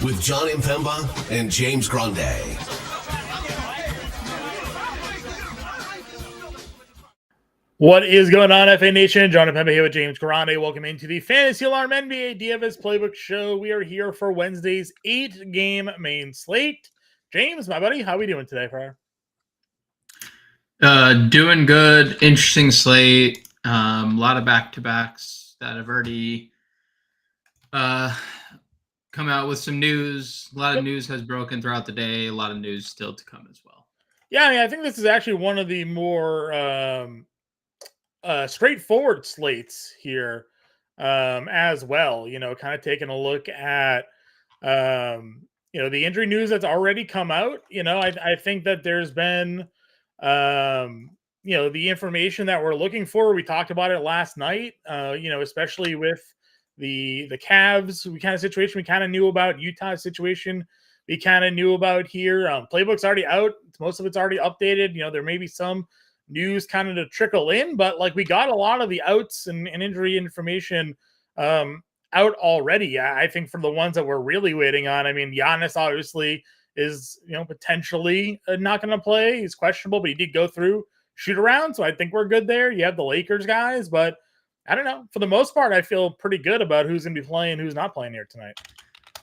with Jon Impemba and James Grande. What is going on, FA Nation? Jon Impemba here with James Grande. Welcome into the Fantasy Alarm NBA DFS Playbook Show. We are here for Wednesday's 8-game main slate. James, my buddy, how are we doing today, Friar? Doing good. Interesting slate. A lot of back-to-backs that have already come out with some news. A lot of news has broken throughout the day. A lot of news still to come as well. Yeah, I think this is actually one of the more straightforward slates here as well. Kind of taking a look at the injury news that's already come out. I think that there's been the information that we're looking for. We talked about it last night, especially with the Cavs kind of situation. We kind of knew about Utah's situation. We kind of knew about here. Playbook's already out. Most of it's already updated. There may be some news kind of to trickle in, but we got a lot of the outs and injury information out already. I think from the ones that we're really waiting on, Giannis obviously is potentially not going to play. He's questionable, but he did go through shoot around, so I think we're good there. You have the Lakers guys, but I don't know. For the most part, I feel pretty good about who's going to be playing, who's not playing here tonight.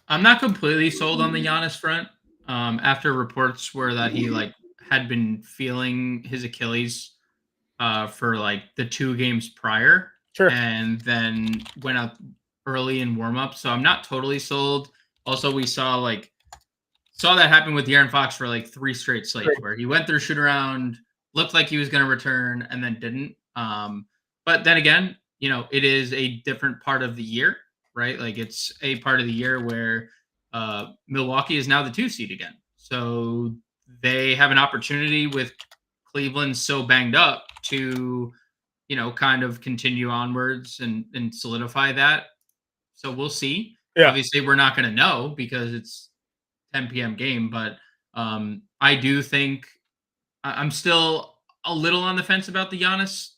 I'm not completely sold on the Giannis front. After reports were that he had been feeling his Achilles for the 2 games prior, sure, and then went out early in warm-up. So I'm not totally sold. Also, we saw that happen with De'Aaron Fox for 3 straight slates, sure, where he went through shoot around, looked like he was going to return, and then didn't. But then again, it is a different part of the year, right? It's a part of the year where Milwaukee is now the 2 seed again. So they have an opportunity with Cleveland so banged up to, kind of continue onwards and solidify that. So we'll see. Yeah. Obviously, we're not going to know because it's 10 p.m. game, but I do think I'm still a little on the fence about the Giannis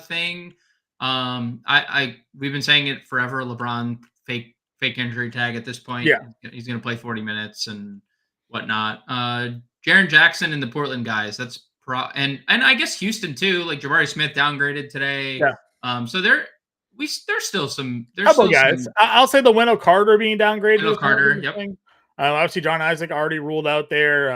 thing. We've been saying it forever. LeBron fake injury tag at this point. Yeah, he's going to play 40 minutes and whatnot. Jaren Jackson and the Portland guys. That's and I guess Houston too. Jabari Smith downgraded today. Yeah. So there's still some. There's couple still guys. some, I'll say the Wendell Carter being downgraded. Wendell Carter. Yep. Obviously, John Isaac already ruled out there.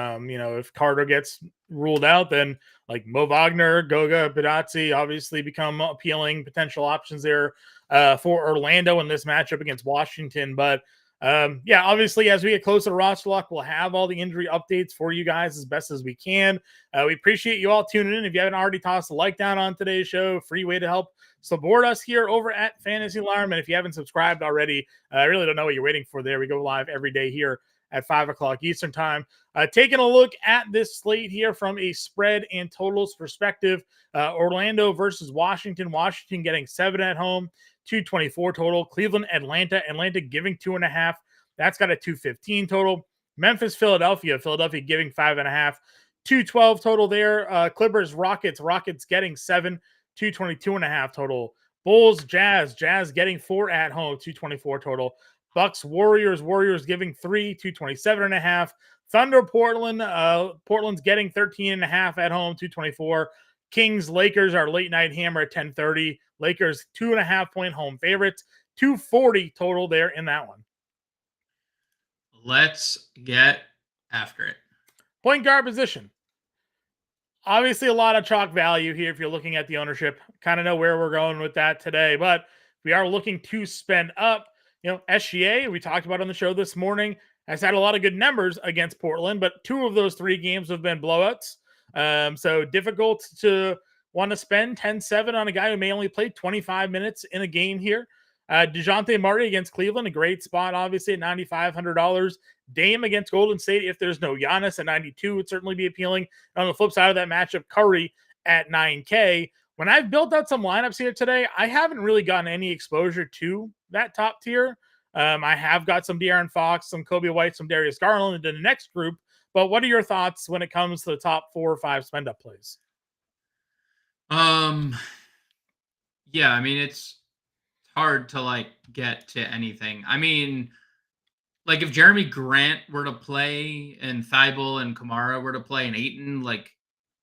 If Carter gets ruled out, then Mo Wagner, Goga, Badazzi obviously become appealing potential options there for Orlando in this matchup against Washington. But obviously, as we get closer to roster lock, we'll have all the injury updates for you guys as best as we can. We appreciate you all tuning in. If you haven't already tossed a like down on today's show, free way to help support us here over at Fantasy Alarm. And if you haven't subscribed already, I really don't know what you're waiting for there. We go live every day here at 5 o'clock Eastern time. Taking a look at this slate here from a spread and totals perspective. Orlando versus Washington. Washington getting 7 at home, 224 total. Cleveland, Atlanta giving 2.5. That's got a 215 total. Memphis, Philadelphia giving 5.5. 212 total there. Clippers, Rockets getting 7, 222.5 total. Bulls, Jazz getting 4 at home, 224 total. Bucks, Warriors giving 3, 227.5. Thunder, Portland's getting 13.5 at home, 224. Kings, Lakers, our late night hammer at 10:30. Lakers 2.5 point home favorites, 240 total there in that one. Let's get after it. Point guard position. Obviously, a lot of chalk value here if you're looking at the ownership. Kind of know where we're going with that today, but we are looking to spend up. SGA, we talked about on the show this morning, has had a lot of good numbers against Portland, but 2 of those 3 games have been blowouts. So difficult to want to spend 10-7 on a guy who may only play 25 minutes in a game here. DeJounte Murray against Cleveland, a great spot, obviously, at $9,500. Dame against Golden State, if there's no Giannis at 92, would certainly be appealing. And on the flip side of that matchup, Curry at 9K. When I've built out some lineups here today, I haven't really gotten any exposure to that top tier. I have got some De'Aaron Fox, some Kobe White, some Darius Garland in the next group. But what are your thoughts when it comes to the top 4 or 5 spend-up plays? Yeah, it's hard to get to anything. like if Jeremy Grant were to play and Thibault and Kamara were to play and Ayton, like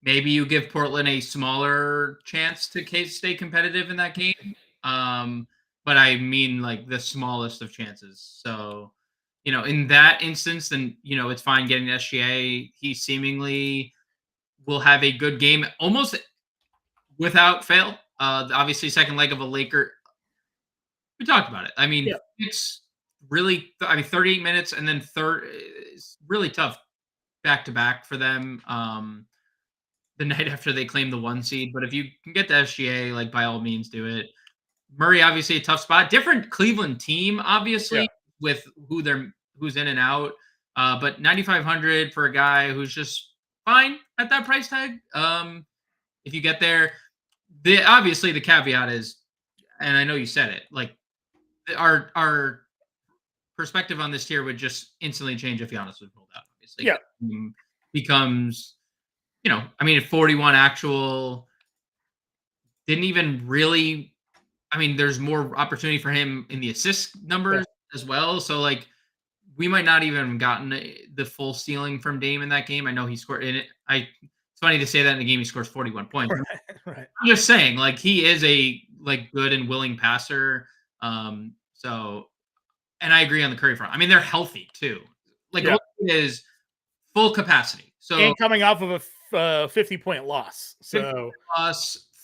maybe you give Portland a smaller chance to stay competitive in that game. But I mean like the smallest of chances. So, in that instance, then, it's fine getting the SGA. He seemingly will have a good game almost without fail. Obviously, second leg of a Laker. We talked about it. I mean, it's really, 38 minutes and then third is really tough back to back for them. The night after they claim the 1 seed, but if you can get the SGA, like by all means do it. Murray, obviously a tough spot. Different Cleveland team, obviously, with who's in and out. But 9,500 for a guy who's just fine at that price tag. If you get there, obviously the caveat is, and I know you said it, like our perspective on this tier would just instantly change if Giannis was pulled out. Obviously, becomes, 41 actual. Didn't even really. There's more opportunity for him in the assist numbers as well. So, like, we might not even have gotten the full ceiling from Dame in that game. I know he scored in it. It's funny to say that in a game he scores 41 points. Right. I'm just saying, like, he is a good and willing passer. So, and I agree on the Curry front. They're healthy too. Like, it is full capacity. So, and coming off of a 50-point loss. So,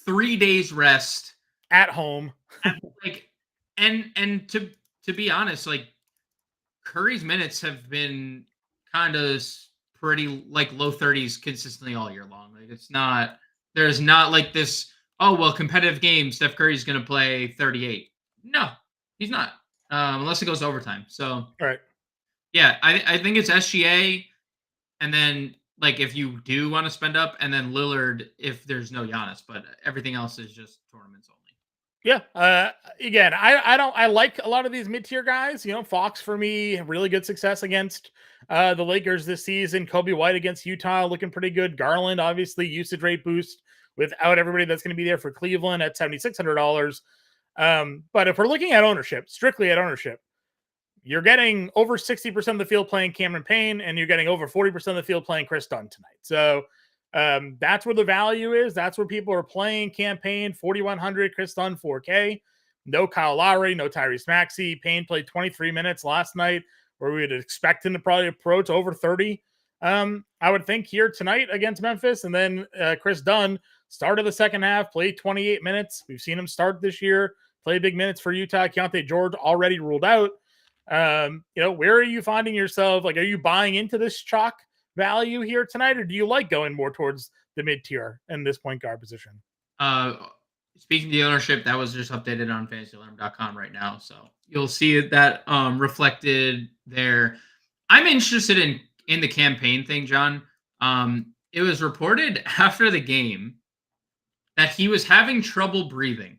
3 days rest at home. And to be honest, like, Curry's minutes have been kind of pretty like low 30s consistently all year long. Like, there's not like this, competitive game, Steph Curry's going to play 38. No, he's not. Unless it goes to overtime. So, right. Yeah, I think it's SGA, and then, like, if you do want to spend up, and then Lillard if there's no Giannis, but everything else is just tournaments only. Yeah. Again, I like a lot of these mid-tier guys. Fox for me, really good success against the Lakers this season. Kobe White against Utah, looking pretty good. Garland, obviously, usage rate boost without everybody that's going to be there for Cleveland at $7,600. But if we're looking at ownership, strictly at ownership, you're getting over 60% of the field playing Cameron Payne, and you're getting over 40% of the field playing Chris Dunn tonight. So that's where the value is. That's where people are playing. Campaign 4,100, Chris Dunn 4K. No Kyle Lowry, no Tyrese Maxey. Payne played 23 minutes last night, where we would expect him to probably approach over 30. I would think here tonight against Memphis, and then Chris Dunn started the second half, played 28 minutes. We've seen him start this year, play big minutes for Utah. Keontae George already ruled out. Where are you finding yourself? Like, are you buying into this chalk value here tonight, or do you like going more towards the mid-tier in this point guard position? Speaking of the ownership, that was just updated on fantasyalarm.com right now, so you'll see that reflected there. I'm interested in the campaign thing, John. It was reported after the game that he was having trouble breathing.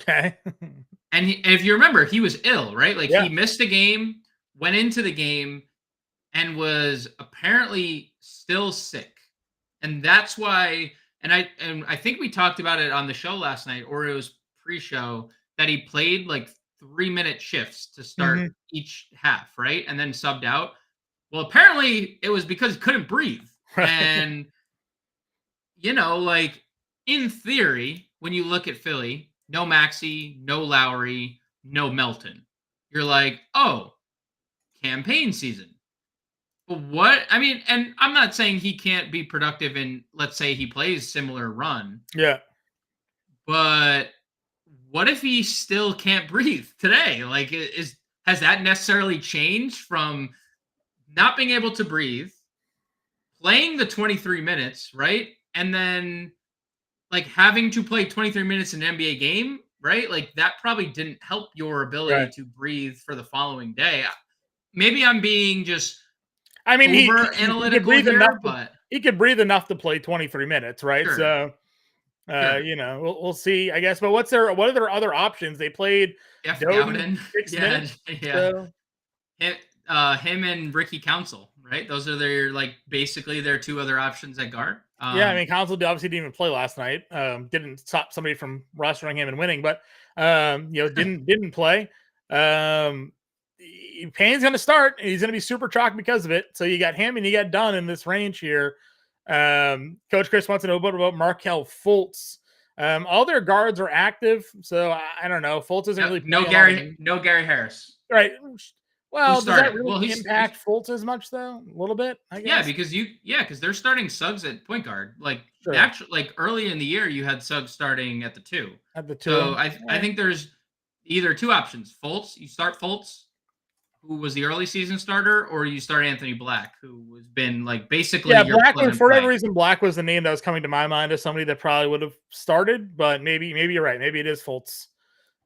Okay. And if you remember, he was ill, right? Like, he missed a game, went into the game, and was apparently still sick. And that's why, and I think we talked about it on the show last night, or it was pre-show, that he played like 3-minute shifts to start each half, right? And then subbed out. Well, apparently it was because he couldn't breathe. Right. And, like, in theory, when you look at Philly, no Maxey, no Lowry, no Melton, you're like, oh, campaign season. But and I'm not saying he can't be productive in, let's say he plays similar run. Yeah. But what if he still can't breathe today? Like, has that necessarily changed from not being able to breathe, playing the 23 minutes, right? And then, like, having to play 23 minutes in an NBA game, right? Like, that probably didn't help your ability to breathe for the following day. Maybe I'm being just over analytical here, but he could breathe enough to play 23 minutes, right? Sure. So, we'll see, I guess. But what are their other options? They played Jeff Gowden, 6 minutes. So. Him and Ricky Council, right? Those are basically their two other options at guard. Council obviously didn't even play last night. Didn't stop somebody from rostering him and winning, but didn't play. Payne's going to start, and he's going to be super chalk because of it. So you got him and you got Dunn in this range here. Coach Chris wants to know about Markelle Fultz. All their guards are active, so I don't know. Fultz isn't really no Gary Harris. Right. Well, does that really well, impact Fultz as much though? A little bit, I guess. Yeah, because they're starting Suggs at point guard. Like Sure. actually, like early in the year, you had Suggs starting at the 2. At the 2. So I think there's either 2 options. Fultz, you start Fultz, who was the early season starter, or you start Anthony Black, who has been like basically Black. For whatever reason, Black was the name that was coming to my mind as somebody that probably would have started, but maybe you're right. Maybe it is Fultz.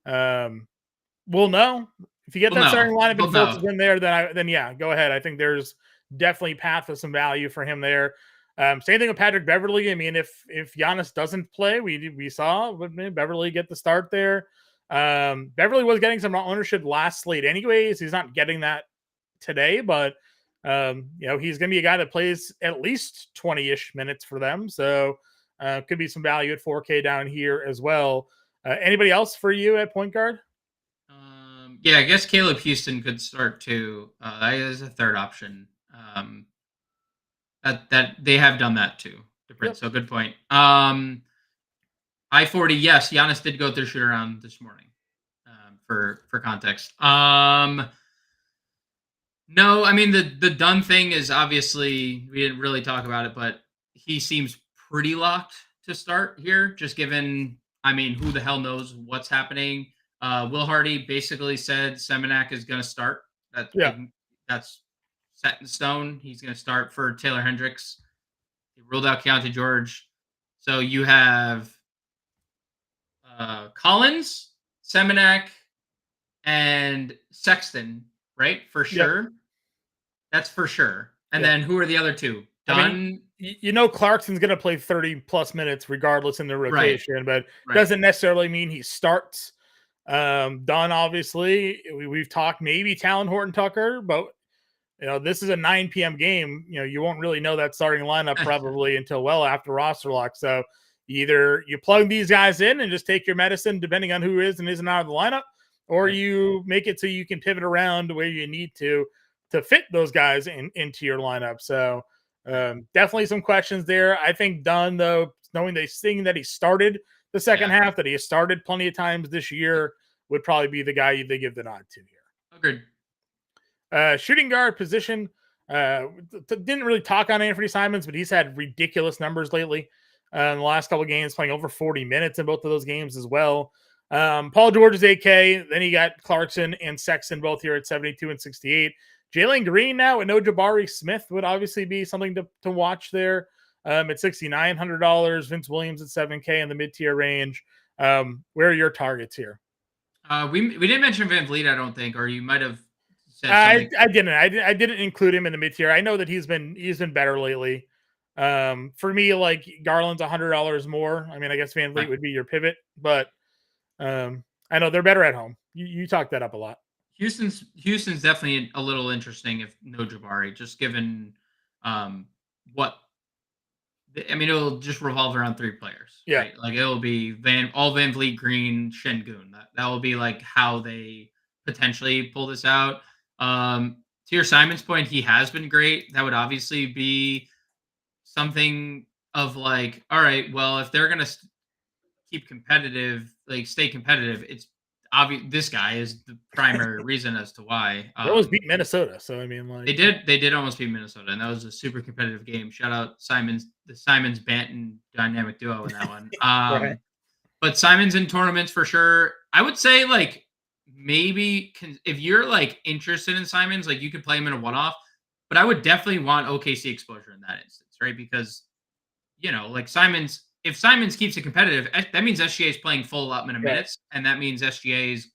We'll know. If you get that starting lineup and Fultz is in there, then yeah, go ahead. I think there's definitely path to some value for him there. Same thing with Patrick Beverley. I mean, if Giannis doesn't play, we saw Beverley get the start there. Beverley was getting some ownership last slate anyways. He's not getting that today, but he's going to be a guy that plays at least 20-ish minutes for them. So could be some value at 4K down here as well. Anybody else for you at point guard? Yeah, I guess Caleb Houston could start too. That is a third option. That they have done that too. Different. Yep. So good point. I-40, yes, Giannis did go through shoot around this morning. For context. No, I mean the Dunn thing is obviously we didn't really talk about it, but he seems pretty locked to start here, just given who the hell knows what's happening. Will Hardy basically said Seminac is going to start. That's set in stone. He's going to start for Taylor Hendricks. He ruled out Keontae George. So you have Collins, Seminac, and Sexton, right? For sure. Yep. That's for sure. And then who are the other 2? Dunn. Clarkson's going to play 30-plus minutes regardless in the rotation, but doesn't necessarily mean he starts. Dunn, obviously, we've talked maybe Talon Horton Tucker, but this is a 9 p.m. game. You won't really know that starting lineup probably until well after roster lock. So either you plug these guys in and just take your medicine depending on who is and isn't out of the lineup, or you make it so you can pivot around where you need to fit those guys into your lineup. So definitely some questions there. I think Dunn, though, knowing they seeing that he started the second half, that he has started plenty of times this year, would probably be the guy they give the nod to here. Agreed. Shooting guard position. Didn't really talk on Anthony Simons, but he's had ridiculous numbers lately. In the last couple of games, playing over 40 minutes in both of those games as well. Paul George is 8K. Then you got Clarkson and Sexton both here at 72 and 68. Jalen Green now and no Jabari Smith would obviously be something to watch there. At $6,900. Vince Williams at 7K in the mid-tier range. Where are your targets here? We didn't mention Van Vliet, I don't think, or you might have said something. I didn't. I didn't include him in the mid-tier. I know that he's been better lately. For me, like Garland's $100 more. I guess Van Vliet would be your pivot, but I know they're better at home. You talked that up a lot. Houston's definitely a little interesting if no Jabari, just given what. It'll just revolve around 3 players. Yeah. Right? Like it'll be Van Vliet, Green, Şengün. That will be like how they potentially pull this out. To your Simons point, he has been great. That would obviously be something of like, all right, well, if they're going to keep competitive, like stay competitive, it's obvious this guy is the primary reason as to why. They almost beat Minnesota, so they did almost beat Minnesota, and that was a super competitive game. Shout out the Simons Banton dynamic duo in that one. Right. But Simons in tournaments for sure. I would say like maybe if you're like interested in Simons, like you could play him in a one-off, but I would definitely want OKC exposure in that instance, right? Because like Simons. If Simons keeps it competitive, that means SGA is playing full allotment of minutes, and that means SGA is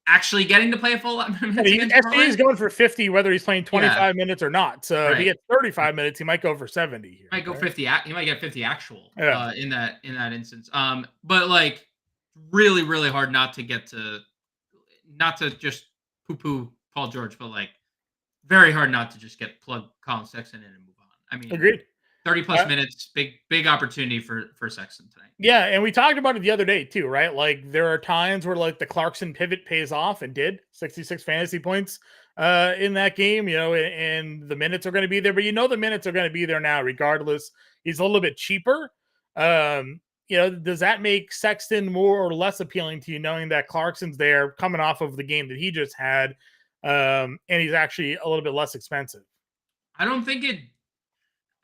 actually getting to play a full allotment of minutes. SGA is going for 50, whether he's playing 25 minutes or not. So if he gets 35 minutes, he might go for 70 here. Might go 50. He might get 50 actual in that instance. But like really, really hard not to just poo-poo Paul George, but like very hard not to just plug Colin Sexton in and move on. Agreed. 30 plus minutes, big opportunity for Sexton tonight. Yeah, and we talked about it the other day too, right? Like there are times where like the Clarkson pivot pays off and did 66 fantasy points in that game, and the minutes are going to be there, but the minutes are going to be there now regardless. He's a little bit cheaper. Does that make Sexton more or less appealing to you knowing that Clarkson's there coming off of the game that he just had, and he's actually a little bit less expensive?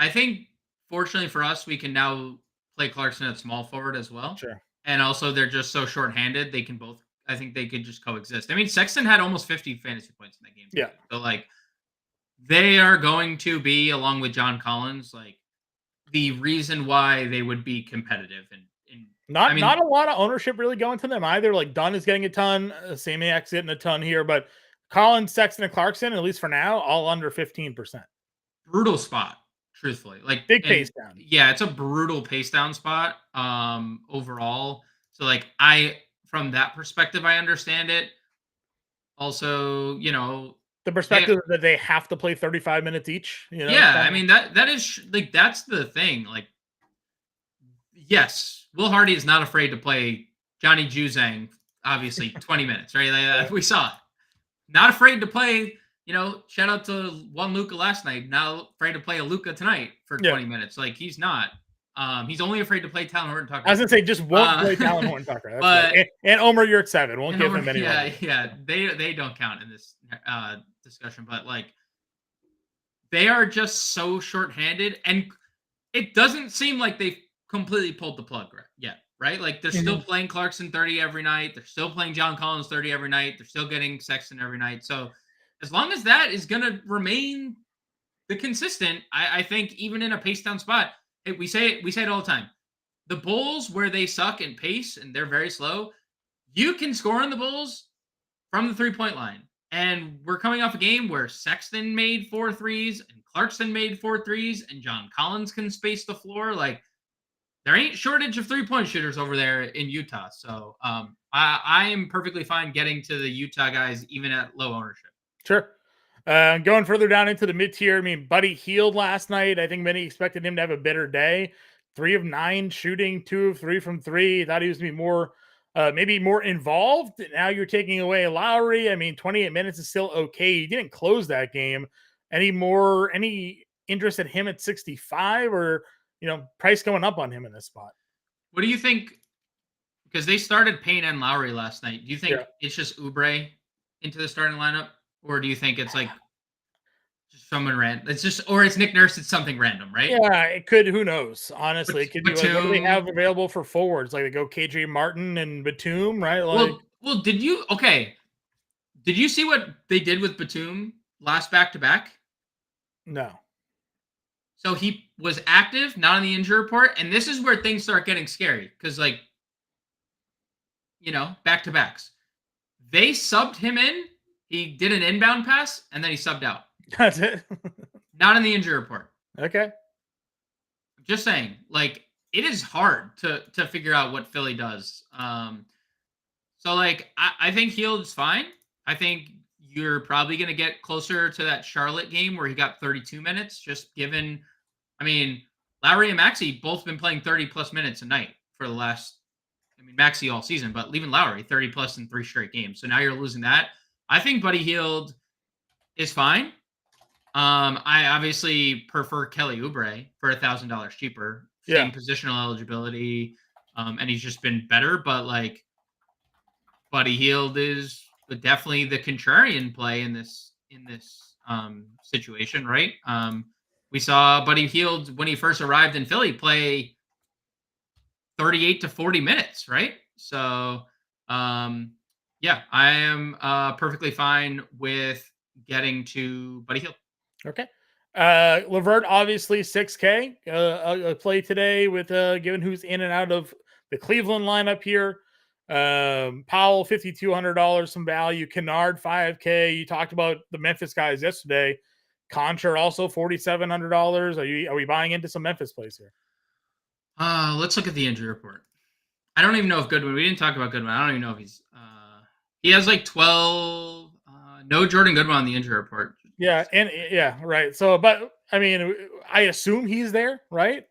I think fortunately for us, we can now play Clarkson at small forward as well. Sure. And also they're just so shorthanded. I think they could just coexist. I mean, Sexton had almost 50 fantasy points in that game. Yeah. So like they are going to be, along with John Collins, like the reason why they would be competitive. And not a lot of ownership really going to them either. Like Dunn is getting a ton, Samiak's getting a ton here, but Collins, Sexton, and Clarkson, at least for now, all under 15%. Brutal spot. Truthfully, like big pace down. Yeah, it's a brutal pace down spot overall. So like from that perspective, I understand it. Also, the perspective that they have to play 35 minutes each. Yeah, I mean that is like that's the thing. Like, yes, Will Hardy is not afraid to play Johnny Juzang, obviously 20 minutes, right? Like, we saw it. Not afraid to play. Shout out to one Luka last night. Now afraid to play a Luka tonight for 20 minutes. Like he's not. He's only afraid to play Talon Horton Tucker. I was gonna say just won't play Talon Horton Tucker. But right. and Omer, you're at 7. Won't give him any. Yeah. They don't count in this discussion. But like they are just so shorthanded, and it doesn't seem like they've completely pulled the plug yet. Right? Like they're still playing Clarkson 30 every night. They're still playing John Collins 30 every night. They're still getting Sexton every night. So as long as that is going to remain the consistent, I think even in a pace down spot, we say it all the time. The Bulls, where they suck in pace and they're very slow, you can score on the Bulls from the 3-point line. And we're coming off a game where Sexton made 4 threes and Clarkson made 4 threes and John Collins can space the floor. Like there ain't shortage of 3-point shooters over there in Utah. So I am perfectly fine getting to the Utah guys even at low ownership. Sure. Going further down into the mid-tier, I mean, Buddy Hield last night. I think many expected him to have a better day. 3 of 9 shooting, 2 of 3 from 3. Thought he was going to be more, maybe more involved. Now you're taking away Lowry. I mean, 28 minutes is still okay. He didn't close that game. Any interest in him at 65 or, price going up on him in this spot? What do you think? Because they started Payne and Lowry last night. Do you think it's just Oubre into the starting lineup? Or do you think it's like just someone random? It's just, or it's Nick Nurse. It's something random, right? Yeah, it could. Who knows? Honestly, it could be. Like, what do they have available for forwards? Like they go KJ Martin and Batum, right? Like, well, did you see what they did with Batum last back-to-back? No. So he was active, not on the injury report, and this is where things start getting scary because, like, back-to-backs. They subbed him in. He did an inbound pass, and then he subbed out. That's it. Not in the injury report. Okay. Just saying, like, it is hard to figure out what Philly does. So, like, I think Hield's fine. I think you're probably going to get closer to that Charlotte game where he got 32 minutes, just given, I mean, Lowry and Maxey both been playing 30-plus minutes a night for the last, Maxey all season, but leaving Lowry 30-plus in 3 straight games. So now you're losing that. I think Buddy Hield is fine. I obviously prefer Kelly Oubre for $1,000 cheaper. Same positional eligibility, and he's just been better. But like, Buddy Hield is definitely the contrarian play in this situation, right? We saw Buddy Hield when he first arrived in Philly play 38 to 40 minutes, right? So. Yeah, I am perfectly fine with getting to Buddy Hield. Okay. LeVert, obviously 6K. A play today with given who's in and out of the Cleveland lineup here. Powell, $5,200, some value. Kennard, 5K. You talked about the Memphis guys yesterday. Concher, also $4,700. Are we buying into some Memphis plays here? Let's look at the injury report. I don't even know if Goodwin. We didn't talk about Goodwin. I don't even know if he's. He has like 12. No Jordan Goodwin on the injury report. Yeah, and yeah, right. So, but I mean, I assume he's there, right?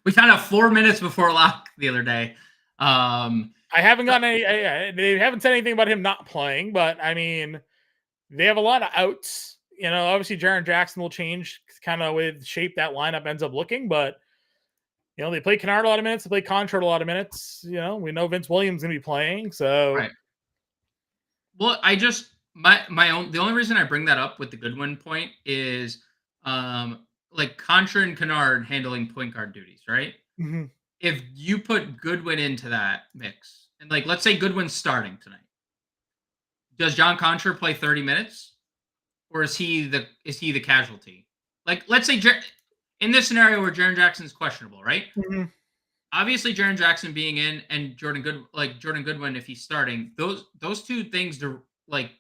We found out 4 minutes before lock the other day. I haven't gotten any. They haven't said anything about him not playing, but I mean, they have a lot of outs. Obviously, Jaren Jackson will change kind of with shape that lineup ends up looking, but they play Kennard a lot of minutes, they play Contrart a lot of minutes. We know Vince Williams going to be playing, so right. Well, I just the only reason I bring that up with the Goodwin point is like Contra and Kennard handling point guard duties, right? Mm-hmm. If you put Goodwin into that mix, and like let's say Goodwin's starting tonight, does John Contra play 30 minutes, or is he the casualty? Like let's say in this scenario where Jaren Jackson's questionable, right? Mm-hmm. Obviously, Jaren Jackson being in and Jordan Goodwin, if he's starting, those two things to like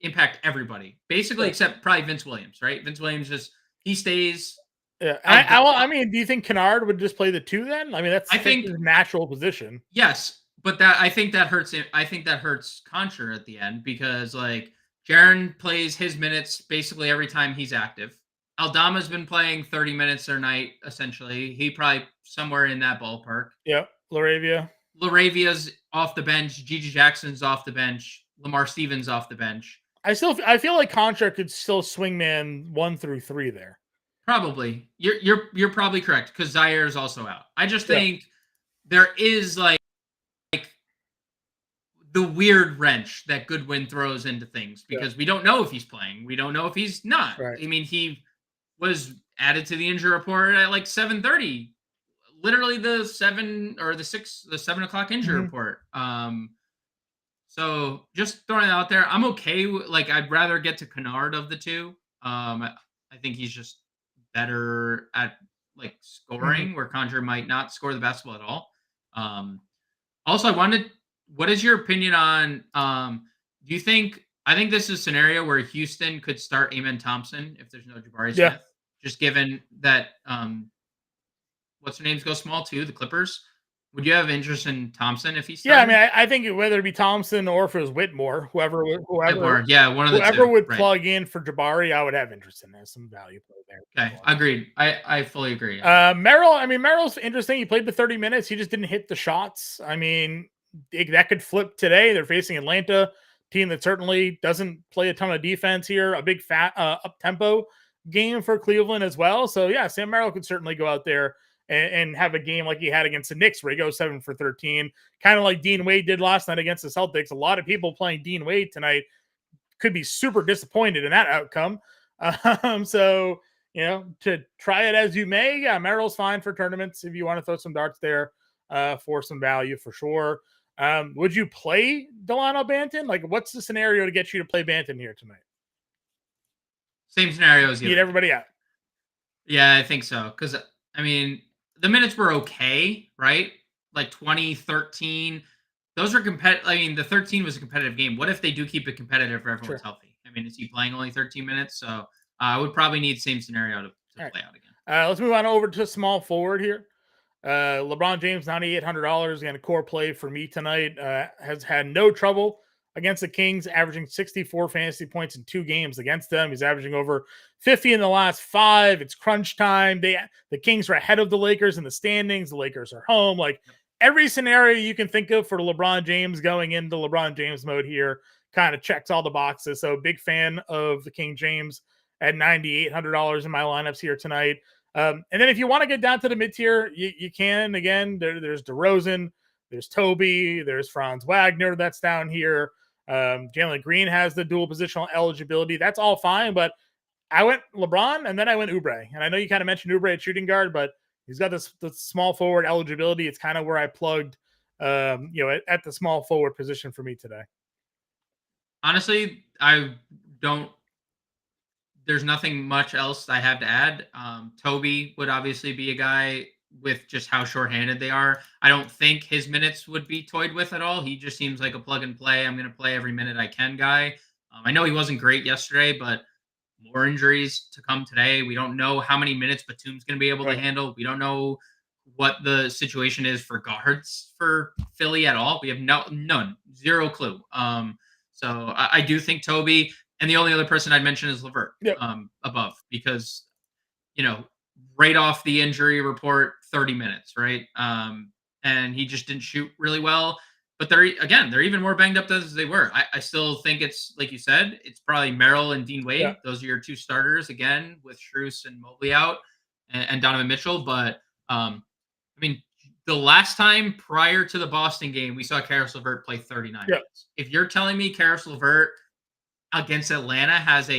impact everybody, basically, except probably Vince Williams, right? Vince Williams he stays. Yeah, I mean, do you think Kennard would just play the two then? I mean, I think his natural position. Yes, but I think that hurts him. I think that hurts Contra at the end because like Jaren plays his minutes basically every time he's active. Aldama's been playing 30 minutes a night, essentially. He probably somewhere in that ballpark. Yep. Laravia's off the bench. Gigi Jackson's off the bench. Lamar Stevens off the bench. I feel like Contra could still swingman 1 through 3 there. Probably. You're probably correct because Zaire is also out. I just think there is like the weird wrench that Goodwin throws into things because we don't know if he's playing. We don't know if he's not. Right. I mean, he was added to the injury report at like 7:30, literally the 7 o'clock injury report. So just throwing it out there, I'm okay. I'd rather get to Kennard of the two. I think he's just better at like scoring where Conjure might not score the basketball at all. Also, what is your opinion on, do you think, I think this is a scenario where Houston could start Amen Thompson if there's no Jabari Smith, just given that, what's their names go small too, the Clippers. Would you have interest in Thompson if he's starting? Yeah, I mean, I think whether it be Thompson or if it was Whitmore, whoever Whitmore, yeah, one of the whoever two, would plug in for Jabari, I would have interest in. There's some value play there. Okay, agreed. I fully agree. Merrill's interesting. He played the 30 minutes. He just didn't hit the shots. I mean, that could flip today. They're facing Atlanta, team that certainly doesn't play a ton of defense here. A big fat up-tempo game for Cleveland as well. So, yeah, Sam Merrill could certainly go out there and have a game like he had against the Knicks where he goes 7 for 13, kind of like Dean Wade did last night against the Celtics. A lot of people playing Dean Wade tonight could be super disappointed in that outcome. So, to try it as you may, yeah, Merrill's fine for tournaments if you want to throw some darts there for some value for sure. Would you play Delano Banton? Like, what's the scenario to get you to play Banton here tonight? Same scenario as you. Get everybody out. Yeah, I think so. Because, I mean, the minutes were okay, right? Like 20, 13. Those are competitive. I mean, the 13 was a competitive game. What if they do keep it competitive if everyone's healthy? I mean, is he playing only 13 minutes? So I would probably need same scenario to play out again. Let's move on over to small forward here. LeBron James, $9,800. Again, a core play for me tonight. Has had no trouble against the Kings, averaging 64 fantasy points in 2 games against them. He's averaging over 50 in the last 5. It's crunch time. The Kings are ahead of the Lakers in the standings. The Lakers are home. Like every scenario you can think of for LeBron James going into LeBron James mode here kind of checks all the boxes. So big fan of the King James at $9,800 in my lineups here tonight. And then if you want to get down to the mid-tier, you can. Again, there's DeRozan, there's Toby, there's Franz Wagner that's down here. Jalen Green has the dual positional eligibility. That's all fine, but I went LeBron, and then I went Oubre. And I know you kind of mentioned Oubre at shooting guard, but he's got this small forward eligibility. It's kind of where I plugged, at the small forward position for me today. Honestly, there's nothing much else I have to add. Toby would obviously be a guy with just how shorthanded they are. I don't think his minutes would be toyed with at all. He just seems like a plug and play. I'm going to play every minute I can guy. I know he wasn't great yesterday, but more injuries to come today. We don't know how many minutes Batum's going to be able to handle. We don't know what the situation is for guards for Philly at all. We have none, 0 clue. So I do think Toby, And the only other person I'd mention is LeVert Yep. above, because, right off the injury report, 30 minutes, right? And he just didn't shoot really well. But they're even more banged up as they were. I still think it's, like you said, it's probably Merrill and Dean Wade. Yeah. Those are your two starters, again, with Strus and Mobley out, and Donovan Mitchell. But the last time prior to the Boston game, we saw Karis LeVert play 39 minutes. If you're telling me Karis LeVert against Atlanta has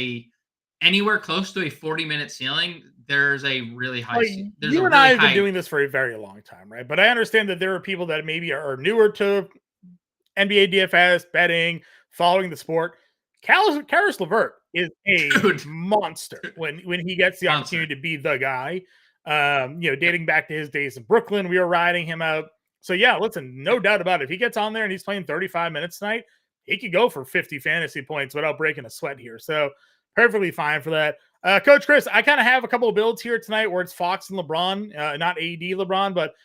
anywhere close to a 40-minute ceiling, there's a really high. You and I have been doing this for a very long time, right? But I understand that there are people that maybe are newer to NBA DFS, betting, following the sport. Karis LeVert is a monster when he gets the opportunity to be the guy. Dating back to his days in Brooklyn, we were riding him out. So yeah, listen, no doubt about it. If he gets on there and he's playing 35 minutes tonight, he could go for 50 fantasy points without breaking a sweat here. So perfectly fine for that. Coach Chris, I kind of have a couple of builds here tonight where it's Fox and LeBron, not AD LeBron, but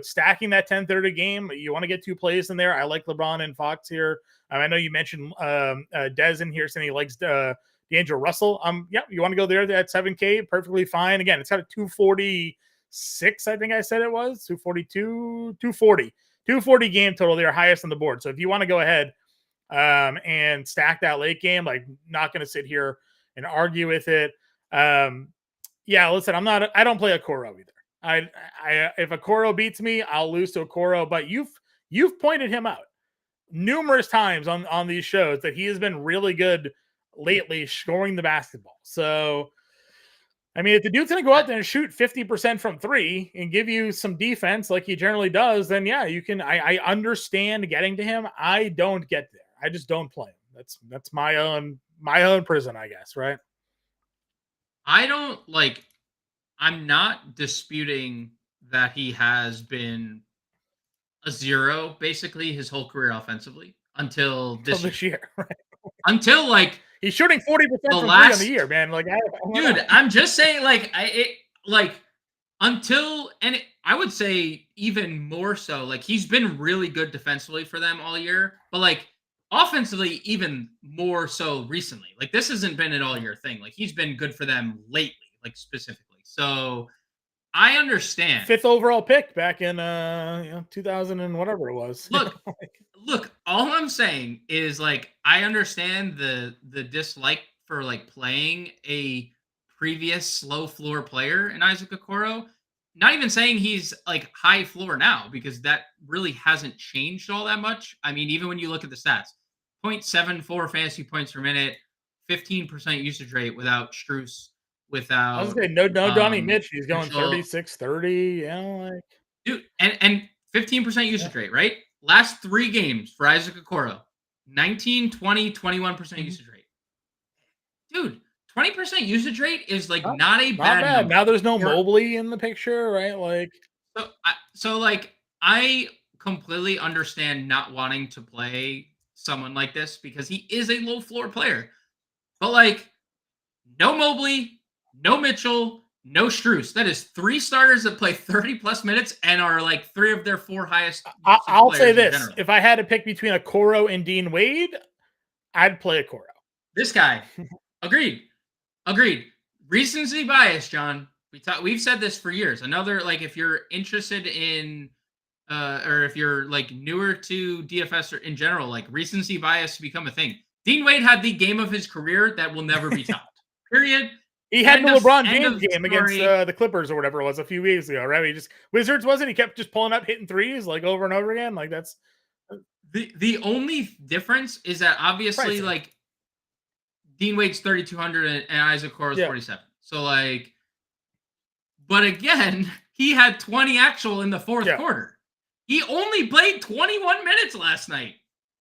stacking that 10:30 game. You want to get two plays in there. I like LeBron and Fox here. I know you mentioned Dez in here saying he likes D'Angelo Russell. You want to go there at 7K, perfectly fine. Again, it's got a 246, I think I said it was 242, 240 game total there, highest on the board. So if you want to go ahead and stack that late game, like, not going to sit here and argue with it. Listen, I don't play a Okoro either. If Okoro beats me, I'll lose to Okoro, but you've pointed him out numerous times on these shows that he has been really good lately scoring the basketball. So, if the dude's going to go out there and shoot 50% from three and give you some defense like he generally does, then yeah, you can. I understand getting to him. I don't get there. I just don't play him. That's my own prison, I guess, right? I'm not disputing that he has been a zero basically his whole career offensively until this year. Right? Until he's shooting 40% from three on the year, man. I'm just saying, I would say even more so, he's been really good defensively for them all year, but offensively even more so recently. This hasn't been an all year thing. He's been good for them lately, specifically. So I understand. 5th overall pick back in 2000 and whatever it was. Look, all I'm saying is I understand the dislike for playing a previous slow floor player in Isaac Okoro. Not even saying he's high floor now, because that really hasn't changed all that much. Even when you look at the stats, 0.74 fantasy points per minute, 15% usage rate without Strus, without. I was going to say no Donnie Mitch. He's going 36-30. Dude, and 15% usage rate, right? Last 3 games for Isaac Okoro, 19, 20, 21% usage rate. Dude, 20% usage rate is not a bad number. Now there's no Mobley in the picture, right? I completely understand not wanting to play someone like this because he is a low floor player. But no Mobley, no Mitchell, no Strus. That is 3 starters that play 30 plus minutes and are 3 of their 4 highest. I'll say this: if I had to pick between Okoro and Dean Wade, I'd play Okoro. This guy, agreed. Recency bias, John. We've said this for years. Another if you're interested in, or if you're newer to DFS or in general, recency bias to become a thing. Dean Wade had the game of his career that will never be topped. Period. He had the LeBron James game against the Clippers or whatever it was a few weeks ago, right? Wizards wasn't. He kept just pulling up, hitting threes over and over again. That's the only difference is that obviously Dean Wade's 3,200 and Isaac Okoro's 47. So but again, he had 20 actual in the fourth quarter. He only played 21 minutes last night.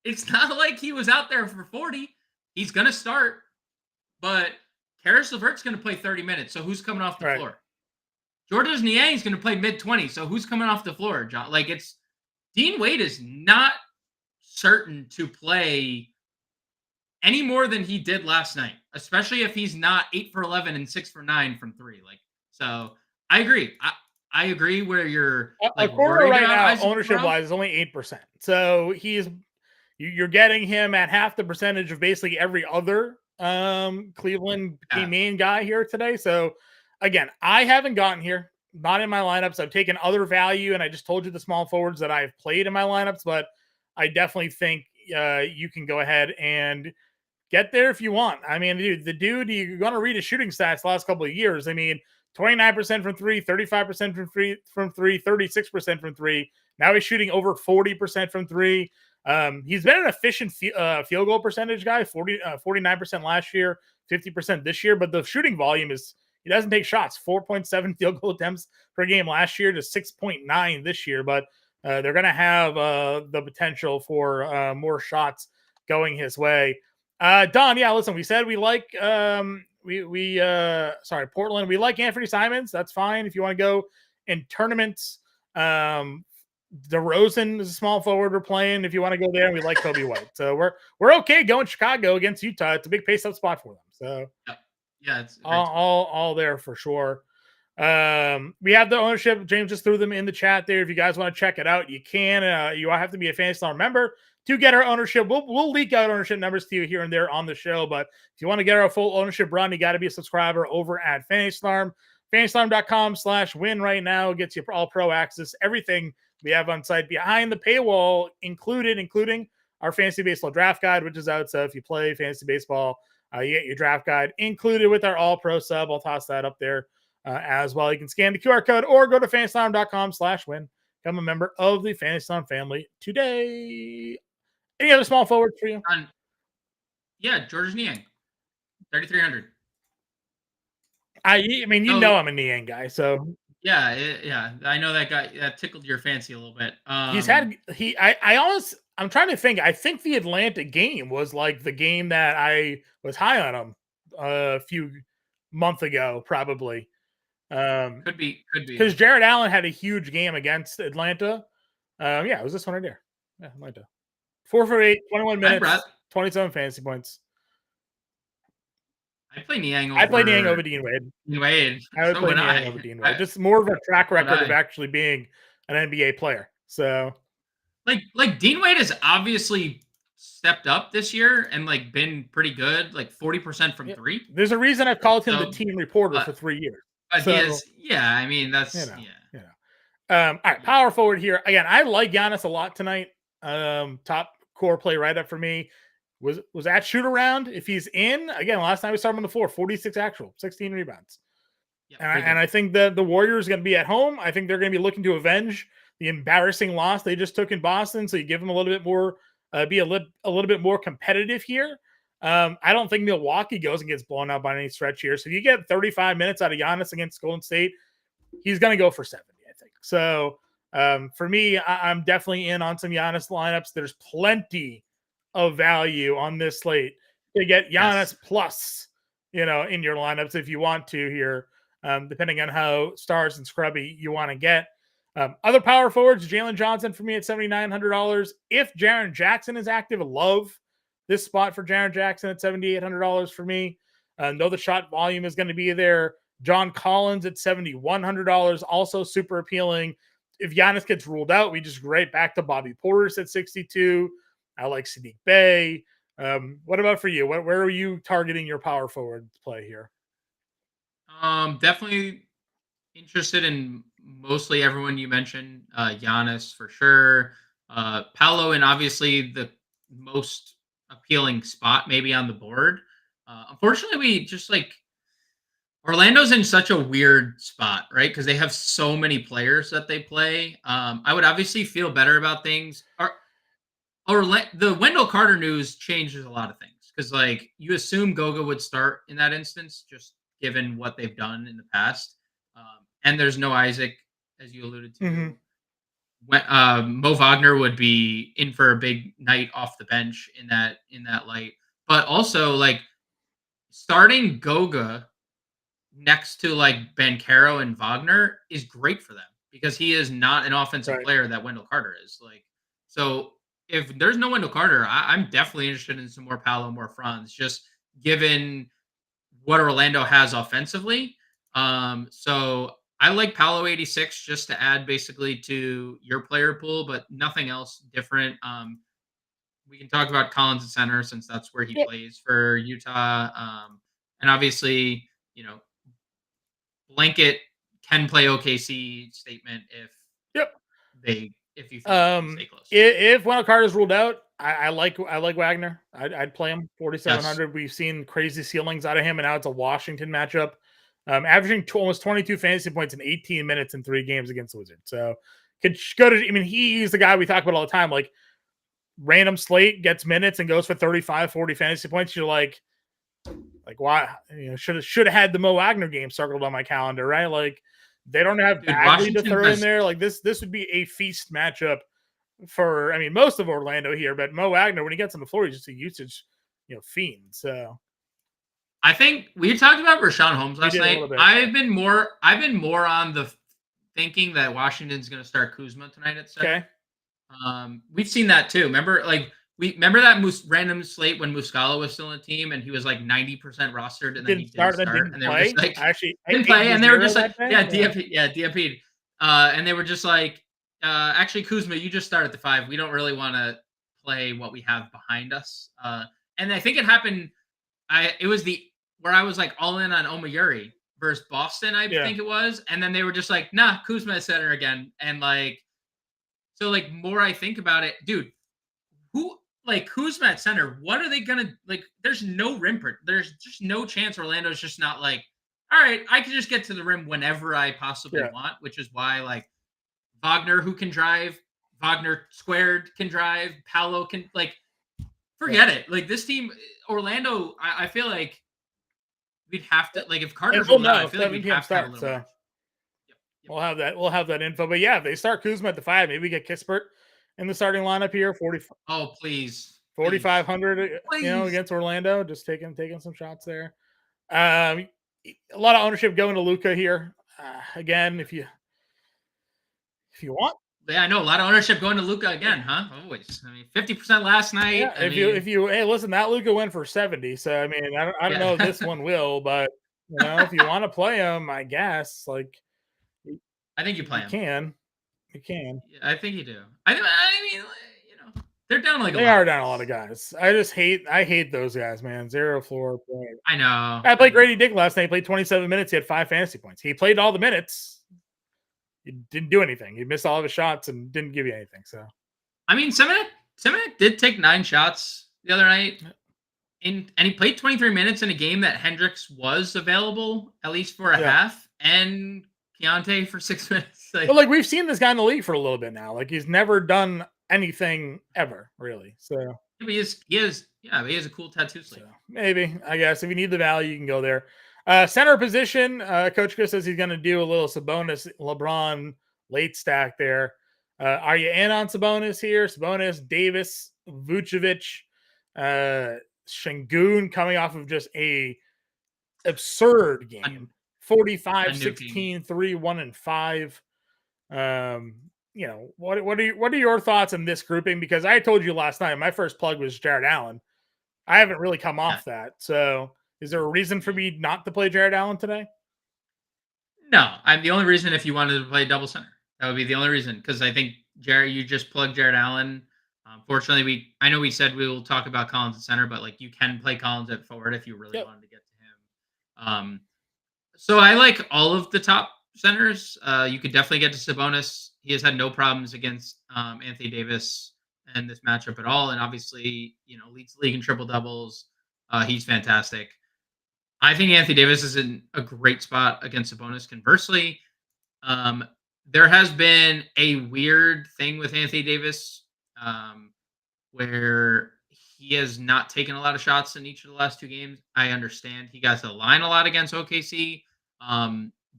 It's not like he was out there for 40. He's gonna start, but Karis LeVert's going to play 30 minutes, so who's coming off the floor? Jordan Niang's going to play mid-20s, so who's coming off the floor, John? Dean Wade is not certain to play any more than he did last night, especially if he's not 8 for 11 and 6 for 9 from 3. So I agree. I agree where you're worried right now, ownership-wise, is only 8%. So you're getting him at half the percentage of basically every other Cleveland became main guy here today. So again, I haven't gotten here, not in my lineups. I've taken other value, and I just told you the small forwards that I've played in my lineups, but I definitely think you can go ahead and get there if you want. I mean, dude, you're going to read his shooting stats the last couple of years. I mean, 29% from three, 35% from three, 36% from three. Now he's shooting over 40% from three. He's been an efficient field goal percentage guy, 49% last year, 50% this year, but the shooting volume he doesn't take shots, 4.7 field goal attempts per game last year to 6.9 this year, but they're going to have the potential for more shots going his way. Don, yeah, listen, we said we like Portland. We like Anthony Simons. That's fine if you want to go in tournaments. DeRozan is a small forward we're playing. If you want to go there, and we like Kobe White. So we're okay going Chicago against Utah. It's a big pace up spot for them. So yeah, it's all there for sure. We have the ownership. James just threw them in the chat there. If you guys want to check it out, you can. You have to be a Fantasy Star member to get our ownership. We'll leak out ownership numbers to you here and there on the show. But if you want to get our full ownership run, you got to be a subscriber over at Fantasy Star. FantasyStorm.com/win right now gets you all pro access. Everything we have on site behind the paywall, including our fantasy baseball draft guide, which is out. So if you play fantasy baseball, you get your draft guide included with our all pro sub. I'll toss that up there as well. You can scan the QR code or go to FantasyStorm.com/win. Become a member of the Fantasy Storm family today. Any other small forwards for you? Yeah, George Niang, 3,300. I mean, you know I'm a Niang guy, so yeah. I know that guy. That tickled your fancy a little bit. I'm trying to think. I think the Atlanta game was like the game that I was high on him a few months ago, probably. Could be because Jared Allen had a huge game against Atlanta. Yeah, it was this one right there. Yeah, Atlanta. 4 for 8, 21 minutes, 27 fantasy points. I play Niang over Dean Wade. I would play Niang over Dean Wade. Just more of a track record of actually being an NBA player. So, like Dean Wade has obviously stepped up this year and like been pretty good, like 40% from three. There's a reason I've called him the team reporter for 3 years. But he is, I mean, that's all right, power forward here. Again, I like Giannis a lot tonight. Top core play right up for me. Was at shoot around. If he's in, again, last time we saw him on the floor, 46 actual, 16 rebounds. And I think that the Warriors are going to be at home. I think they're going to be looking to avenge the embarrassing loss they just took in Boston. So you give them a little bit more, be a little bit more competitive here. I don't think Milwaukee goes and gets blown out by any stretch here. So you get 35 minutes out of Giannis against Golden State, he's going to go for 70, I think. So for me, I'm definitely in on some Giannis lineups. There's plenty of value on this slate to get Giannis plus, in your lineups if you want to here, depending on how stars and scrubby you want to get. Other power forwards, Jalen Johnson for me at $7,900. If Jaren Jackson is active, I love this spot for Jaren Jackson at $7,800 for me. Know the shot volume is going to be there. John Collins at $7,100, also super appealing. If Giannis gets ruled out, we just right back to Bobby Portis at 62. I like Sadiq Bey. What about for you? Where are you targeting your power forward play here? Definitely interested in mostly everyone you mentioned. Giannis for sure. Paolo, and obviously the most appealing spot maybe on the board. Unfortunately, we just Orlando's in such a weird spot, right? Because they have so many players that they play. I would obviously feel better about things. The Wendell Carter news changes a lot of things because, you assume Goga would start in that instance, just given what they've done in the past. And there's no Isaac, as you alluded to. Mm-hmm. Mo Wagner would be in for a big night off the bench in that light. But also, starting Goga next to Banchero and Wagner is great for them because he is not an offensive player that Wendell Carter is. So if there's no Wendell Carter, I'm definitely interested in some more Paolo, more Franz, just given what Orlando has offensively. So I like Paolo 86 just to add basically to your player pool, but nothing else different. we can talk about Collins at center since that's where he plays for Utah. And obviously, blanket can play OKC statement if if you think they stay close. If Wendell Carter is ruled out, I like Wagner. I'd play him 4,700. Yes. We've seen crazy ceilings out of him, and now it's a Washington matchup. Averaging almost 22 fantasy points in 18 minutes in 3 games against the Wizards. So could go to. I mean, he's the guy we talk about all the time. Like random slate gets minutes and goes for 35, 40 fantasy points. You're like why? Should have had the Mo Wagner game circled on my calendar, right? Like they don't have Bagley to throw in there. Like this would be a feast matchup for. I mean, most of Orlando here, but Mo Wagner when he gets on the floor, he's just a usage, fiend. So. I think we talked about Rashawn Holmes last night. I've been more on the thinking that Washington's going to start Kuzma tonight at 7. Okay. We've seen that too. Remember that random slate when Muscala was still in the team and he was like 90% rostered and then he didn't start and they were just like didn't play and they were just like DFP. And they were just like actually Kuzma, you just start at the 5. We don't really want to play what we have behind us. And I think it happened. It was where I was like all in on Omayuri versus Boston, I think it was. And then they were just like, nah, Kuzma is center again. And so more I think about it, dude, Kuzma at center, what are they going to there's no rim. There's just no chance Orlando's just not all right, I can just get to the rim whenever I possibly want, which is why Wagner, who can drive, Wagner squared can drive, Paolo can forget it. This team, Orlando, I feel like we'd have to if Carter's ruled out, I feel like we'd have to have a little bit. We'll have that info. But yeah, if they start Kuzma at the 5, maybe we get Kispert in the starting lineup here. 40. Oh, please. 4,500, against Orlando. Just taking some shots there. A lot of ownership going to Luka here. Again, if you want. Yeah, I know a lot of ownership going to Luka again, huh? Always. I mean, 50% last night. Yeah, hey, listen, that Luka went for 70. So I mean, I don't know if this one will, but if you want to play him, I guess I think you play him. You can. Yeah, I think you do. I mean, they're down they are down a lot of guys. I hate those guys, man. 0 floor play. I know. I played Grady Dick last night. He played 27 minutes. He had 5 fantasy points. He played all the minutes. He didn't do anything. He missed all of his shots and didn't give you anything. So, I mean, Semenik did take 9 shots the other night, and he played 23 minutes in a game that Hendricks was available at least for a half, and Keontae for 6 minutes. But we've seen this guy in the league for a little bit now. He's never done anything ever, really. So he has a cool tattoo sleeve. So maybe, I guess, if you need the value, you can go there. Center position, Coach Chris says he's going to do a little Sabonis, LeBron late stack there. Are you in on Sabonis here? Sabonis, Davis, Vucevic, Şengün coming off of just a absurd game. 45, 16, 3, 1, and 5. What are your thoughts on this grouping? Because I told you last night, my first plug was Jared Allen. I haven't really come off that. So is there a reason for me not to play Jared Allen today? No, I'm the only reason if you wanted to play double center. That would be the only reason. Because I think you just plug Jared Allen. Fortunately, I know we said we will talk about Collins at center, but you can play Collins at forward if you really wanted to get to him. So I like all of the top centers. You could definitely get to Sabonis. He has had no problems against Anthony Davis in this matchup at all. And obviously, leads the league in triple doubles. He's fantastic. I think Anthony Davis is in a great spot against Sabonis. Conversely, there has been a weird thing with Anthony Davis where he has not taken a lot of shots in each of the last 2 games. I understand he got to the line a lot against OKC,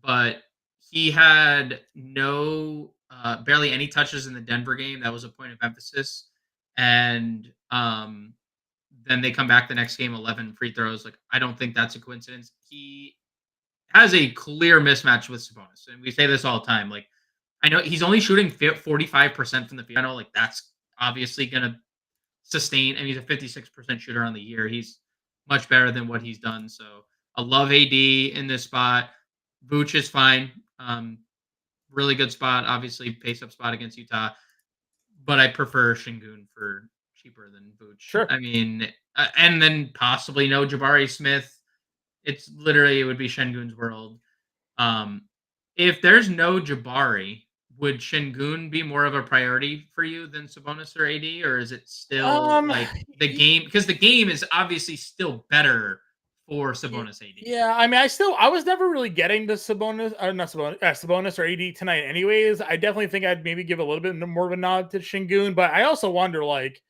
but he had barely any touches in the Denver game. That was a point of emphasis. And then they come back the next game, 11 free throws. I don't think that's a coincidence. He has a clear mismatch with Sabonis. And we say this all the time. I know he's only shooting 45% from the field. I know that's obviously going to sustain. And he's a 56% shooter on the year. He's much better than what he's done. So I love AD in this spot. Vooch is fine. Really good spot. Obviously, pace up spot against Utah. But I prefer Şengün for cheaper than Vooch. Sure. I mean, and then possibly no Jabari Smith. It would be Şengün's world. If there's no Jabari, would Şengün be more of a priority for you than Sabonis or AD, or is it still like the game? Because the game is obviously still better for Sabonis AD. Yeah, I mean, I was never really getting to Sabonis, or not Sabonis, Sabonis or AD tonight. Anyways, I definitely think I'd maybe give a little bit more of a nod to Şengün, but I also wonder, like,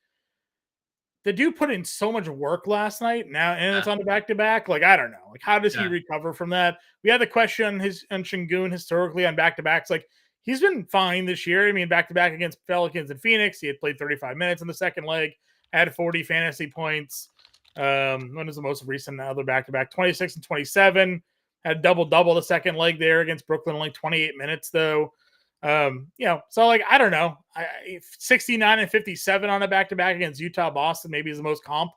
the dude put in so much work last night now, and it's on the back-to-back. Like, I don't know. Like, how does he recover from that? We had the question on Şengün historically on back-to-backs. Like, he's been fine this year. I mean, back-to-back against Pelicans and Phoenix, he had played 35 minutes in the second leg, had 40 fantasy points. When was the most recent other back-to-back? 26 and 27. Had double-double the second leg there against Brooklyn, only 28 minutes, though. So like, I don't know. 69 and 57 on a back-to-back against Utah, Boston maybe is the most comp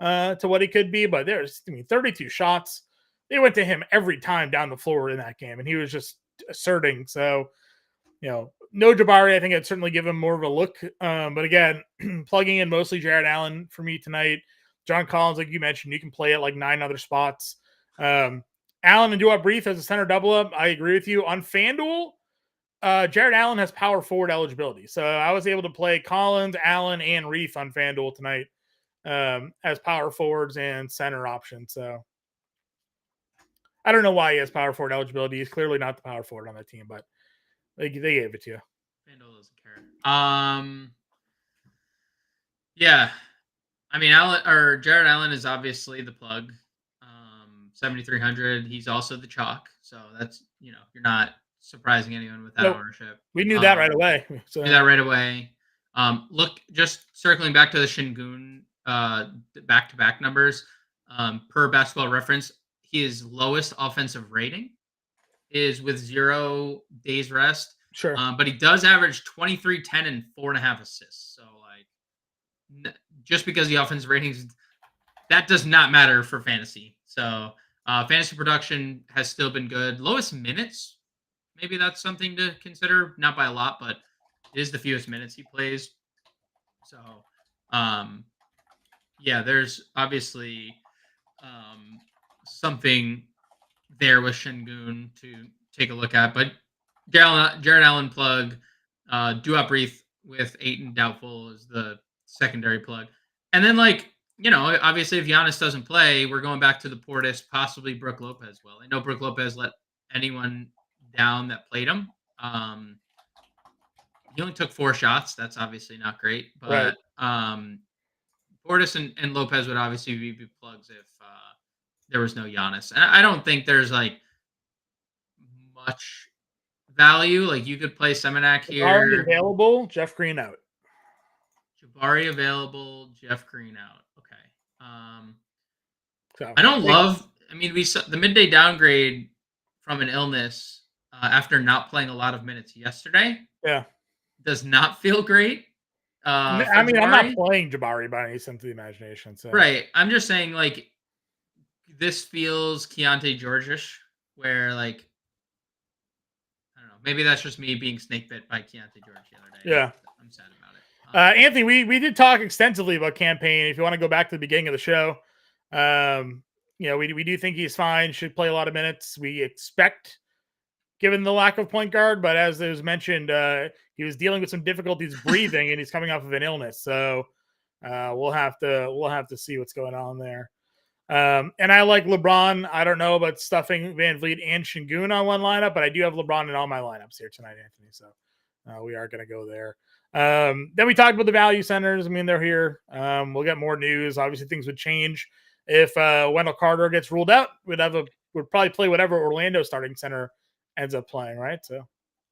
to what he could be, but there's 32 shots. They went to him every time down the floor in that game, and he was just asserting. So, no Jabari, I think I'd certainly give him more of a look. But again, plugging in mostly Jared Allen for me tonight. John Collins, like you mentioned, you can play at like 9 other spots. Allen and Duop Brief as a center double up. I agree with you. On FanDuel, Jared Allen has power forward eligibility. So I was able to play Collins, Allen, and Reef on FanDuel tonight as power forwards and center options. So I don't know why he has power forward eligibility. He's clearly not the power forward on that team, but they gave it to you. FanDuel doesn't care. Yeah. I mean, Jared Allen is obviously the plug. 7,300. He's also the chalk. So that's, you're not surprising anyone with that ownership. We knew that right away. So. Knew that right away. Look, just circling back to the Şengün back-to-back numbers, per Basketball Reference, his lowest offensive rating is with 0 days rest. Sure. But he does average 23, 10, and 4.5 assists. So, like, just because the offensive ratings, that does not matter for fantasy. So, fantasy production has still been good. Lowest minutes, maybe that's something to consider. Not by a lot, but it is the fewest minutes he plays. So, there's obviously something there with Şengün to take a look at. But Jared Allen plug, Duop Brief with Ayton doubtful is the secondary plug. And then, like, obviously if Giannis doesn't play, we're going back to the Portis, possibly Brook Lopez. Well, I know Brook Lopez let anyone down that played him. He only took 4 shots. That's obviously not great. But Portis and Lopez would obviously be plugs if there was no Giannis. And I don't think there's, like, much value. Like, you could play Seminac here. Jabari available, Jeff Green out. Jabari available, Jeff Green out. Okay. So I don't love. I mean, we saw the midday downgrade from an illness after not playing a lot of minutes yesterday. Yeah, does not feel great. I mean, Jabari. I'm not playing Jabari by any sense of the imagination. So. Right. I'm just saying, like, this feels Keontae George-ish, where, like, I don't know. Maybe that's just me being snake bit by Keontae George the other day. Yeah. I'm sad about it. Anthony, we did talk extensively about campaign. If you want to go back to the beginning of the show, we do think he's fine. Should play a lot of minutes. We expect, given the lack of point guard, but as it was mentioned, he was dealing with some difficulties breathing, and he's coming off of an illness. So we'll have to see what's going on there. And I like LeBron. I don't know about stuffing Van Vliet and Şengün on one lineup, but I do have LeBron in all my lineups here tonight, Anthony. So we are going to go there. Then we talked about the value centers. I mean, they're here. We'll get more news. Obviously, things would change if Wendell Carter gets ruled out. We'd probably play whatever Orlando starting center ends up playing, right? So,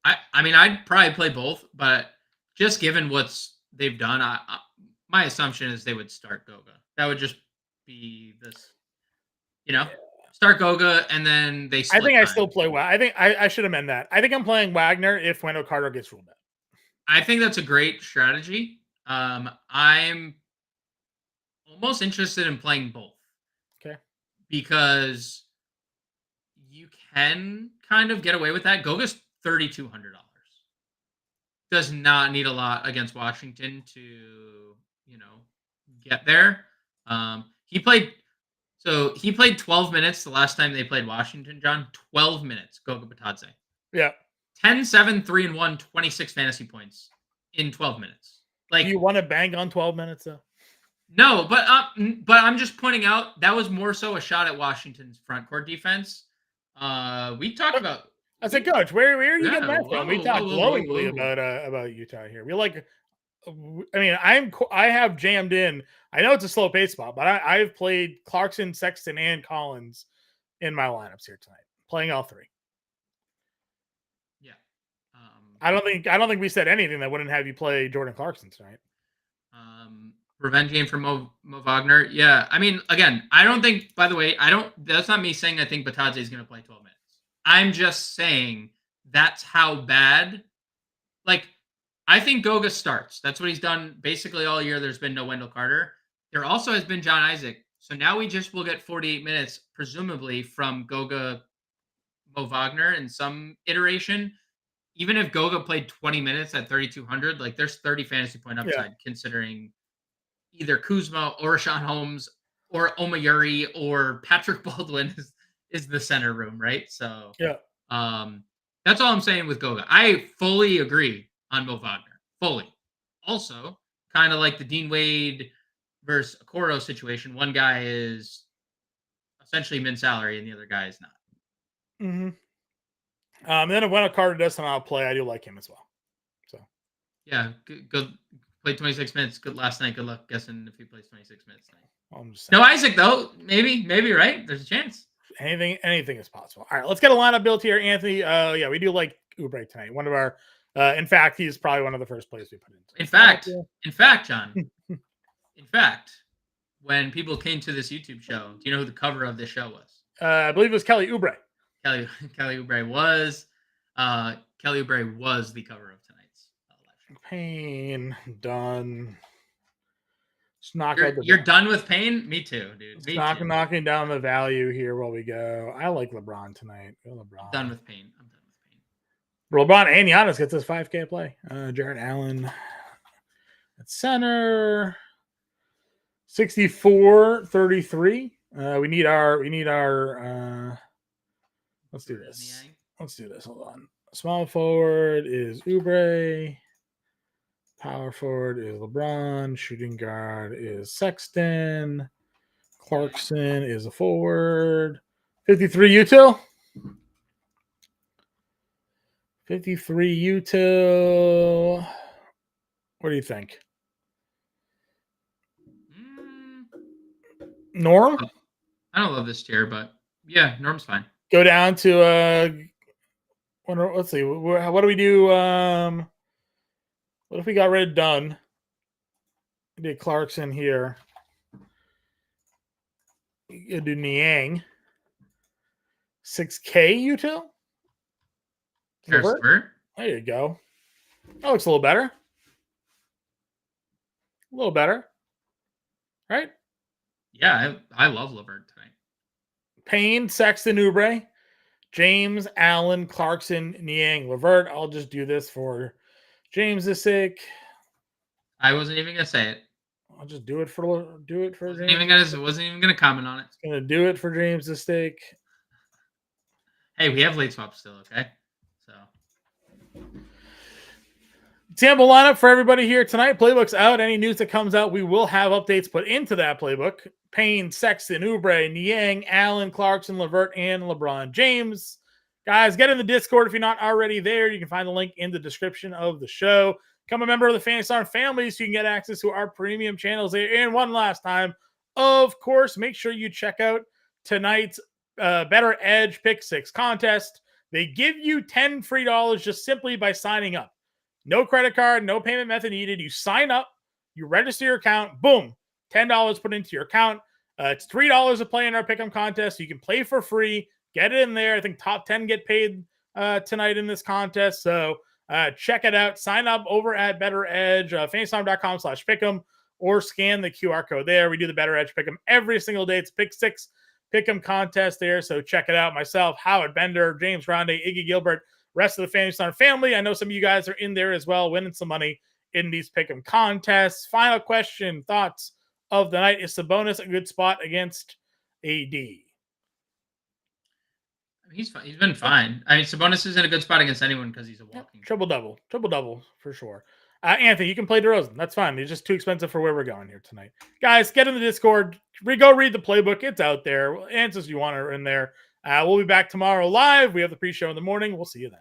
I mean, I'd probably play both, but just given what's they've done, my assumption is they would start Goga. That would just be this, start Goga, and then they. I think I still play. I think I should amend that. I think I'm playing Wagner if Wendell Carter gets ruled out. I think that's a great strategy. I'm almost interested in playing both. Okay. Because you can kind of get away with that. Goga's $3,200. Does not need a lot against Washington to, get there. He played 12 minutes the last time they played Washington, John. 12 minutes, Goga Bitadze. Yeah. 10, 7, 3, and 1, 26 fantasy points in 12 minutes. Like, do you want to bang on 12 minutes though? No, but I'm just pointing out that was more so a shot at Washington's front court defense. We talked about. I said, Coach, where are you getting that whoa, from? We talked glowingly about Utah here. We like. I mean, I have jammed in. I know it's a slow pace spot, but I've played Clarkson, Sexton, and Collins in my lineups here tonight, playing all three. Yeah, I don't think we said anything that wouldn't have you play Jordan Clarkson tonight. Revenge game for Mo Wagner. Yeah, I mean, again, I don't think. By the way, that's not me saying I think Bitadze is going to play 12 minutes. I'm just saying that's how bad. Like, I think Goga starts. That's what he's done basically all year. There's been no Wendell Carter. There also has been John Isaac. So now we just will get 48 minutes, presumably, from Goga Mo Wagner in some iteration. Even if Goga played 20 minutes at 3,200, like there's 30 fantasy point upside considering either Kuzma or Rashawn Holmes or Omayuri or Patrick Baldwin is the center room, right? So that's all I'm saying with Goga. I fully agree on Mo Wagner. Fully. Also, kind of like the Dean Wade versus Okoro situation. One guy is essentially min salary and the other guy is not. Mm-hmm. Then if Wendell Carter does somehow play, I do like him as well. So yeah, good. Played 26 minutes. Good last night. Good luck guessing if he plays 26 minutes tonight. No Isaac though. Maybe right. There's a chance. Anything is possible. All right, let's get a lineup built here, Anthony. Yeah, we do like Oubre tonight. One of our, in fact, he's probably one of the first plays we put in. In fact, John. in fact, when people came to this YouTube show, do you know who the cover of this show was? I believe it was Kelly Oubre. Kelly Oubre was. Kelly Oubre was the cover of tonight's live show. Payne done. You're done with Payne? Me too, dude. Knocking down the value here while we go. I like LeBron tonight. LeBron. Done with Payne. I'm done with Payne. LeBron and Giannis gets this 5K play. Jared Allen at center. 64-33. We need our let's do this. Hold on. Small forward is Oubre. Power forward is LeBron. Shooting guard is Sexton. Clarkson is a forward. 53 util. 53 util. What do you think? Norm? I don't love this tier, but yeah, Norm's fine. Go down to let's see. What do we do? What if we got rid of Dunn? We did Clarkson here. You do Niang. 6K util? There you go. That looks a little better. Right? Yeah, I love Levert tonight. Payne, Sexton, Oubre, James, Allen, Clarkson, Niang, Levert. I'll just do this for James' sake. I wasn't even gonna say it. I'll just do it for James. Wasn't even gonna comment on it. Gonna do it for James' sake. Hey, we have late swaps still, okay? So sample lineup for everybody here tonight. Playbook's out. Any news that comes out, we will have updates put into that playbook. Payne, Sexton, Oubre, Niang, Allen, Clarkson, Levert, and LeBron James. Guys, get in the Discord if you're not already there. You can find the link in the description of the show. Become a member of the Fantasy Star family so you can get access to our premium channels there. And one last time, of course, make sure you check out tonight's Better Edge Pick 6 contest. They give you $10 free just simply by signing up. No credit card, no payment method needed. You sign up, you register your account, boom, $10 put into your account. It's $3 to play in our pick'em contest. So you can play for free. Get it in there. I think top 10 get paid tonight in this contest. So check it out. Sign up over at Better Edge, fantasystime.com/pick'em, or scan the QR code there. We do the Better Edge Pick'em every single day. It's Pick 6 Pick'em contest there. So check it out. Myself, Howard Bender, James Grande, Iggy Gilbert, rest of the Fantasy Star family. I know some of you guys are in there as well, winning some money in these pick'em contests. Final question, thoughts of the night. Is Sabonis a good spot against AD? He's fine. He's been fine. I mean, Sabonis is in a good spot against anyone because he's a walking. Triple double for sure. Anthony, you can play DeRozan. That's fine. He's just too expensive for where we're going here tonight. Guys, get in the Discord. Go read the playbook. It's out there. Answers you want are in there. We'll be back tomorrow live. We have the pre-show in the morning. We'll see you then.